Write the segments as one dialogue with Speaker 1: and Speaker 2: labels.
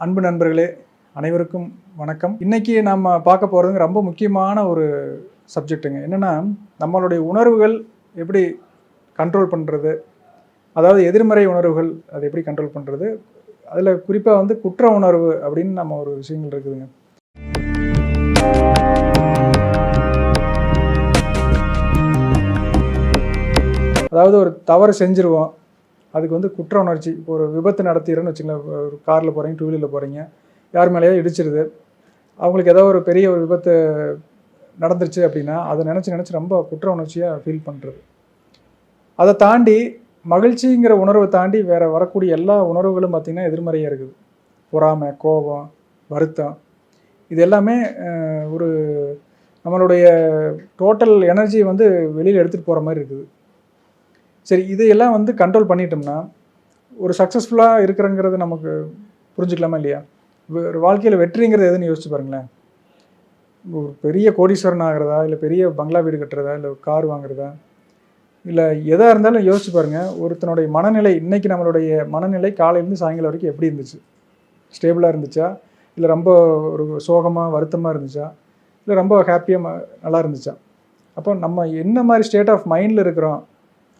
Speaker 1: அன்பு நண்பர்களே, அனைவருக்கும் வணக்கம். இன்னைக்கு நம்ம பார்க்க போகிறதுங்க ரொம்ப முக்கியமான ஒரு சப்ஜெக்ட்டுங்க. என்னென்னா, நம்மளுடைய உணர்வுகள் எப்படி கண்ட்ரோல் பண்ணுறது, அதாவது எதிர்மறை உணர்வுகள் அதை எப்படி கண்ட்ரோல் பண்ணுறது, அதில் குறிப்பாக வந்து குற்ற உணர்வு அப்படின்னு நம்ம ஒரு விஷயங்கள் இருக்குதுங்க. அதாவது ஒரு தவறு செஞ்சுருவோம், அதுக்கு வந்து குற்ற உணர்ச்சி. இப்போ ஒரு விபத்து நடத்திடுறேன்னு வச்சுங்களேன், ஒரு காரில் போகிறீங்க, டூ வீலரில் போகிறீங்க, யார் மேலேயோ இடிச்சிருது, அவங்களுக்கு ஏதோ ஒரு பெரிய ஒரு விபத்து நடந்துருச்சு அப்படின்னா அதை நினச்சி ரொம்ப குற்ற உணர்ச்சியாக ஃபீல் பண்ணுறது. அதை தாண்டி மகிழ்ச்சிங்கிற உணர்வை தாண்டி வேறு வரக்கூடிய எல்லா உணர்வுகளும் பார்த்திங்கன்னா எதிர்மறையாக இருக்குது. பொறாமை, கோபம், வருத்தம், இது எல்லாமே ஒரு நம்மளுடைய டோட்டல் எனர்ஜி வந்து வெளியில் எடுத்துகிட்டு போகிற மாதிரி இருக்குது. சரி, இதையெல்லாம் வந்து கண்ட்ரோல் பண்ணிட்டோம்னா ஒரு சக்ஸஸ்ஃபுல்லாக இருக்கிறங்கிறது நமக்கு புரிஞ்சுக்கலாமா இல்லையா? ஒரு வாழ்க்கையில் வெற்றிங்கிறது எதுன்னு யோசிச்சு பாருங்களேன். ஒரு பெரிய கோடீஸ்வரன் ஆகிறதா, இல்லை பெரிய பங்களா வீடு கட்டுறதா, இல்லை கார் வாங்குறதா, இல்லை எதாக இருந்தாலும் யோசிச்சு பாருங்கள். ஒருத்தனுடைய மனநிலை, இன்றைக்கி நம்மளுடைய மனநிலை காலையிலேருந்து சாயங்காலம் வரைக்கும் எப்படி இருந்துச்சு? ஸ்டேபிளாக இருந்துச்சா, இல்லை ரொம்ப ஒரு சோகமாக வருத்தமாக இருந்துச்சா, இல்லை ரொம்ப ஹாப்பியாக நல்லா இருந்துச்சா? அப்போ நம்ம என்ன மாதிரி ஸ்டேட் ஆஃப் மைண்டில் இருக்கிறோம்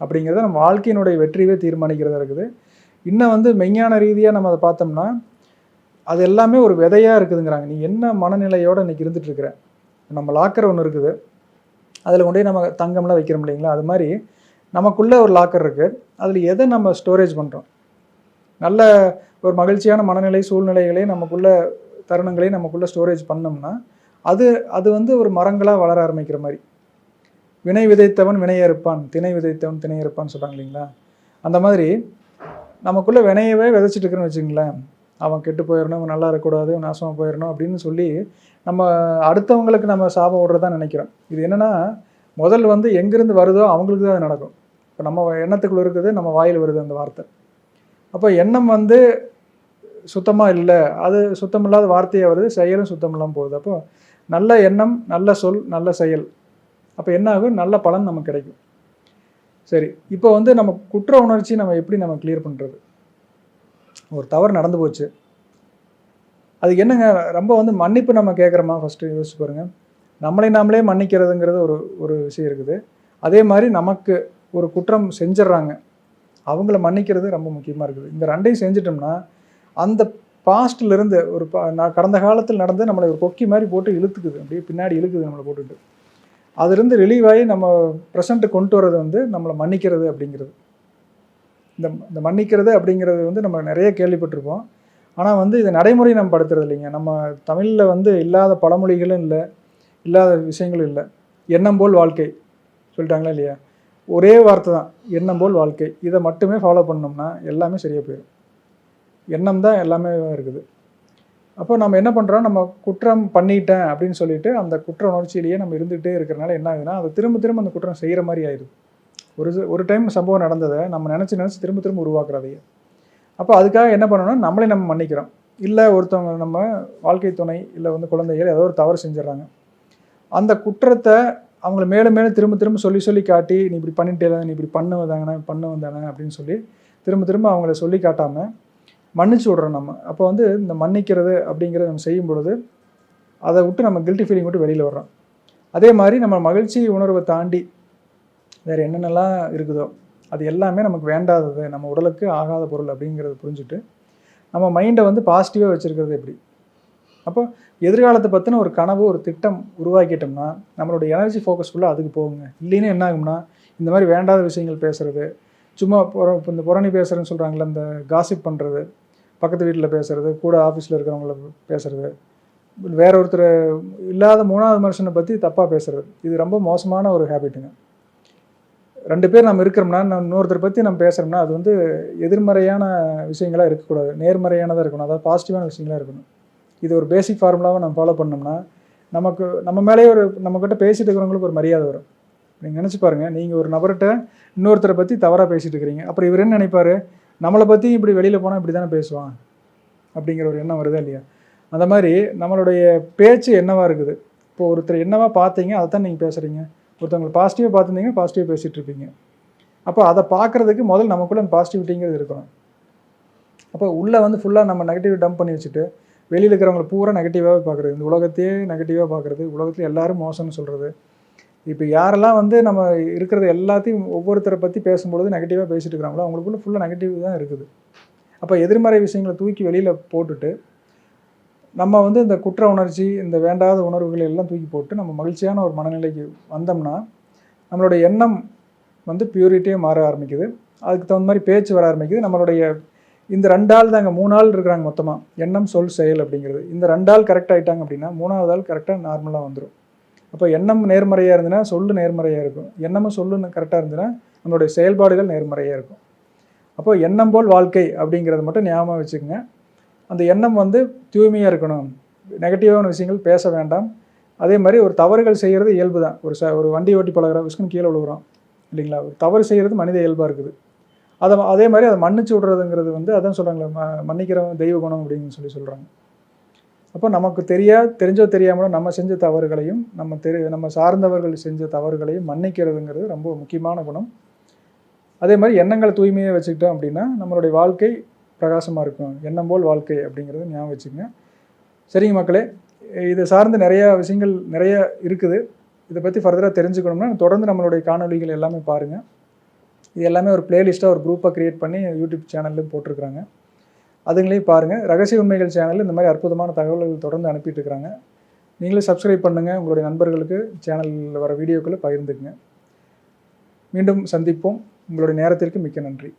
Speaker 1: அப்படிங்கிறத நம்ம வாழ்க்கையினுடைய வெற்றியே தீர்மானிக்கிறதா இருக்குது. இன்னும் வந்து மெய்ஞான ரீதியாக நம்ம அதை பார்த்தோம்னா அது எல்லாமே ஒரு விதையாக இருக்குதுங்கிறாங்க. நீ என்ன மனநிலையோடு இன்றைக்கி இருந்துகிட்ருக்கிற, நம்ம லாக்கர் ஒன்று இருக்குது, அதில் கொண்டு போய் நம்ம தங்கம்லாம் வைக்கிறோம் இல்லைங்களா? அது மாதிரி நமக்குள்ளே ஒரு லாக்கர் இருக்குது, அதில் எதை நம்ம ஸ்டோரேஜ் பண்ணுறோம். நல்ல ஒரு மகிழ்ச்சியான மனநிலை சூழ்நிலைகளை நமக்குள்ள தருணங்களை நமக்குள்ளே ஸ்டோரேஜ் பண்ணோம்னா அது வந்து ஒரு மரங்களாக வளர ஆரம்பிக்கிற மாதிரி. வினை விதைத்தவன் வினையை இருப்பான், திணை விதைத்தவன் திணையை இருப்பான்னு சொல்கிறாங்க இல்லைங்களா? அந்த மாதிரி நமக்குள்ளே வினையவே விதைச்சிட்டு இருக்கிறேன்னு வச்சுங்களேன், அவன் கெட்டு போயிடணும், அவன் நல்லா இருக்கக்கூடாது, அவன் நாசமாக போயிடணும் அப்படின்னு சொல்லி நம்ம அடுத்தவங்களுக்கு நம்ம சாபம் விடுறதான் நினைக்கிறோம். இது என்னென்னா, முதல் வந்து எங்கேருந்து வருதோ அவங்களுக்கு தான் அது நடக்கும். இப்போ நம்ம எண்ணத்துக்குள்ளே இருக்குது, நம்ம வாயில் வருது அந்த வார்த்தை. அப்போ எண்ணம் வந்து சுத்தமாக இல்லை, அது சுத்தமில்லாத வார்த்தையாக வருது, செயலும் சுத்தம் இல்லாமல் போகுது. அப்போ நல்ல எண்ணம், நல்ல சொல், நல்ல செயல், அப்போ என்ன ஆகும்? நல்ல பலன் நமக்கு கிடைக்கும். சரி, இப்போ வந்து நம்ம குற்ற உணர்ச்சி நம்ம எப்படி நம்ம கிளியர் பண்ணுறது? ஒரு தவறு நடந்து போச்சு, அதுக்கு என்னங்க ரொம்ப வந்து மன்னிப்பு நம்ம கேட்குறோமா? ஃபஸ்ட்டு யோசிச்சு பாருங்கள். நம்மளை நாமளே மன்னிக்கிறதுங்கிறது ஒரு விஷயம் இருக்குது. அதே மாதிரி நமக்கு ஒரு குற்றம் செஞ்சிடறாங்க, அவங்கள மன்னிக்கிறது ரொம்ப முக்கியமாக இருக்குது. இந்த ரெண்டையும் செஞ்சிட்டோம்னா அந்த பாஸ்ட்லேருந்து கடந்த காலத்தில் நடந்து நம்மளை ஒரு கொக்கி மாதிரி போட்டு இழுத்துக்குது, அப்படியே பின்னாடி இழுக்குது நம்மளை போட்டுட்டு. அதிலிருந்து ரிலீவ் ஆகி நம்ம ப்ரெசண்ட்டு கொண்டு வர்றது வந்து நம்மளை மன்னிக்கிறது அப்படிங்கிறது. இந்த மன்னிக்கிறது அப்படிங்கிறது வந்து நம்ம நிறைய கேள்விப்பட்டிருப்போம், ஆனால் வந்து இதை நடைமுறை நம்ம படுத்துறது இல்லைங்க. நம்ம தமிழில் வந்து இல்லாத பழமொழிகளும் இல்லை, இல்லாத விஷயங்களும் இல்லை. எண்ணம் போல் வாழ்க்கை சொல்லிட்டாங்களா இல்லையா? ஒரே வார்த்தை தான், எண்ணம் போல் வாழ்க்கை. இதை மட்டுமே ஃபாலோ பண்ணோம்னா எல்லாமே சரியாக போயிடும். எண்ணம் தான் எல்லாமே இருக்குது. அப்போ நம்ம என்ன பண்ணுறோம், நம்ம குற்றம் பண்ணிட்டேன் அப்படின்னு சொல்லிட்டு அந்த குற்ற உணர்ச்சியிலேயே நம்ம இருந்துகிட்டே இருக்கிறனால என்ன ஆகுதுன்னா, அதை திரும்ப அந்த குற்றம் செய்கிற மாதிரி ஆயிடுது. ஒரு டைம் சம்பவம் நடந்ததை நம்ம நினச்சி திரும்ப உருவாக்குறதையே. அப்போ அதுக்காக என்ன பண்ணணும்னா, நம்மளே நம்ம மன்னிக்கிறோம். இல்லை ஒருத்தவங்க நம்ம வாழ்க்கை துணை இல்லை வந்து குழந்தைகள் ஏதோ ஒரு தவறு செஞ்சிடறாங்க, அந்த குற்றத்தை அவங்கள மேலும் திரும்ப சொல்லி காட்டி, நீ இப்படி பண்ணிட்டே, நீ இப்படி பண்ண வந்தானே அப்படின்னு சொல்லி திரும்ப அவங்கள சொல்லி காட்டாமல் மன்னிச்சு விட்றோம் நம்ம. அப்போ வந்து இந்த மன்னிக்கிறது அப்படிங்கிறத நம்ம செய்யும் பொழுது அதை விட்டு நம்ம கில்ட்டி ஃபீலிங் விட்டு வெளியில் வர்றோம். அதே மாதிரி நம்ம மகிழ்ச்சி உணர்வை தாண்டி வேறு என்னென்னலாம் இருக்குதோ அது எல்லாமே நமக்கு வேண்டாதது, நம்ம உடலுக்கு ஆகாத பொருள் அப்படிங்கிறத புரிஞ்சுட்டு நம்ம மைண்டை வந்து பாசிட்டிவாக வச்சுருக்கிறது எப்படி. அப்போ எதிர்காலத்தை பற்றின ஒரு கனவு, ஒரு திட்டம் உருவாக்கிட்டோம்னா நம்மளுடைய எனர்ஜி ஃபோக்கஸ் ஃபுல்லாக அதுக்கு போகுங்க. இல்லைன்னா என்ன ஆகும்னா, இந்த மாதிரி வேண்டாத விஷயங்கள் பேசுகிறது, சும்மா இந்த புரணி பேசுகிறேன்னு சொல்கிறாங்களே, இந்த காசிப் பண்ணுறது, பக்கத்து வீட்டில் பேசுகிறது, கூட ஆஃபீஸில் இருக்கிறவங்கள பேசுகிறது, வேற ஒருத்தர் இல்லாத மூணாவது மனுஷனை பற்றி தப்பாக பேசுகிறது, இது ரொம்ப மோசமான ஒரு ஹேபிட்டுங்க. 2 பேர் நம்ம இருக்கிறோம்னா, இன்னொருத்தரை பற்றி நம்ம பேசுகிறோம்னா அது வந்து எதிர்மறையான விஷயங்களாக இருக்கக்கூடாது, நேர்மறையானதாக இருக்கணும், அதாவது பாசிட்டிவான விஷயங்களாக இருக்கணும். இது ஒரு பேசிக் ஃபார்முலாவை நம்ம ஃபாலோ பண்ணோம்னா நம்ம மேலேயே நம்மக்கிட்ட பேசிகிட்டு இருக்கிறவங்களுக்கு ஒரு மரியாதை வரும். நீங்கள் நினச்சி பாருங்கள், நீங்கள் ஒரு நபர்கிட்ட இன்னொருத்தரை பற்றி தவறாக பேசிகிட்டு இருக்கிறீங்க, அப்புறம் இவர் என்ன நினைப்பார், நம்மளை பற்றி இப்படி வெளியில் போனால் இப்படி தானே பேசுவான் அப்படிங்கிற ஒரு எண்ணம் வருதா இல்லையா? அந்த மாதிரி நம்மளுடைய பேச்சு என்னவாக இருக்குது. இப்போது ஒருத்தர் என்னவா பார்த்தீங்க அதை தான் நீங்கள் பேசுகிறீங்க, ஒருத்தவங்களை பாசிட்டிவாக பார்த்துருந்தீங்கன்னா பாசிட்டிவாக பேசிகிட்டு இருப்பீங்க. அப்போ அதை பார்க்குறதுக்கு முதல்ல நமக்குள்ளே அந்த பாசிட்டிவிட்டிங்கிறது இருக்கணும். அப்போ உள்ளே வந்து ஃபுல்லாக நம்ம நெகட்டிவ் டம்ப் பண்ணி வச்சுட்டு வெளியில் இருக்கிறவங்கள பூரா நெகட்டிவாகவே பார்க்குறது, இந்த உலகத்தையே நெகட்டிவாக பார்க்குறது, உலகத்தில் எல்லோரும் மோசம்னு சொல்கிறது. இப்போ யாரெல்லாம் வந்து நம்ம இருக்கிறது எல்லாத்தையும் ஒவ்வொருத்தரை பற்றி பேசும்பொழுது நெகட்டிவாக பேசிட்டு இருக்கிறாங்களோ அவங்களுக்குள்ள ஃபுல்லாக நெகட்டிவ் தான் இருக்குது. அப்போ எதிர்மறை விஷயங்களை தூக்கி வெளியில் போட்டுட்டு நம்ம வந்து இந்த குற்ற உணர்ச்சி, இந்த வேண்டாத உணர்வுகளை எல்லாம் தூக்கி போட்டு நம்ம மகிழ்ச்சியான ஒரு மனநிலைக்கு வந்தோம்னா நம்மளுடைய எண்ணம் வந்து பியூரிட்டியே மாற ஆரம்பிக்குது. அதுக்கு தகுந்த மாதிரி பேச்சு வர ஆரம்பிக்குது. நம்மளுடைய இந்த 2 ஆள் தாங்க, 3 ஆள் இருக்கிறாங்க மொத்தமாக, எண்ணம் சொல் செயல் அப்படிங்கிறது. இந்த 2 ஆள் கரெக்ட் ஆகிட்டாங்க அப்படின்னா 3ஆவது ஆள் கரெக்டாக நார்மலாக வந்துடும். அப்போ எண்ணம் நேர்மறையாக இருந்ததுன்னா சொல்லு நேர்மறையாக இருக்கும், எண்ணமும் சொல்லுன்னு கரெக்டாக இருந்ததுன்னா நம்மளுடைய செயல்பாடுகள் நேர்மறையாக இருக்கும். அப்போ எண்ணம் போல் வாழ்க்கை அப்படிங்கிறத மட்டும் ஞாபகம் வச்சுக்கோங்க. அந்த எண்ணம் வந்து தூய்மையாக இருக்கணும், நெகட்டிவான விஷயங்கள் பேச வேண்டாம். அதே மாதிரி ஒரு தவறுகள் செய்கிறது இயல்பு தான். ஒரு வண்டி ஓட்டி பழகிற விஸ்குன்னு கீழே விழுகிறோம் இல்லைங்களா, ஒரு தவறு செய்கிறது மனித இயல்பாக இருக்குது. அதே மாதிரி அதை மன்னிச்சு விடுறதுங்கிறது வந்து அதான் சொல்கிறாங்களே, மன்னிக்கிறவன் தெய்வ குணம் அப்படின்னு சொல்கிறாங்க. அப்போ நமக்கு தெரிஞ்சோ தெரியாமலோ நம்ம செஞ்ச தவறுகளையும் நம்ம சார்ந்தவர்கள் செஞ்ச தவறுகளையும் மன்னிக்கிறதுங்கிறது ரொம்ப முக்கியமான குணம். அதே மாதிரி எண்ணங்களை தூய்மையாக வச்சுக்கிட்டோம் அப்படின்னா நம்மளுடைய வாழ்க்கை பிரகாசமாக இருக்கும். எண்ணம் போல் வாழ்க்கை அப்படிங்கிறது ஞாபகம் வச்சுக்கோங்க. சரிங்க மக்களே, இதை சார்ந்து நிறையா விஷயங்கள் நிறைய இருக்குது. இதை பற்றி ஃபர்தராக தெரிஞ்சுக்கணும்னா தொடர்ந்து நம்மளுடைய காணொலிகள் எல்லாமே பாருங்கள். இது எல்லாமே ஒரு பிளேலிஸ்ட்டாக ஒரு குரூப்பாக க்ரியேட் பண்ணி யூடியூப் சேனல்லையும் போட்டிருக்கிறாங்க, அதுங்களையும் பாருங்கள். ரகசிய உண்மைகள் சேனலில் இந்த மாதிரி அற்புதமான தகவல்கள் தொடர்ந்து அனுப்பிட்டு இருக்கிறாங்க. நீங்களும் சப்ஸ்கிரைப் பண்ணுங்கள், உங்களுடைய நண்பர்களுக்கு சேனலில் வர வீடியோக்களை பகிர்ந்துக்குங்க. மீண்டும் சந்திப்போம். உங்களுடைய நேரத்திற்கு மிக்க நன்றி.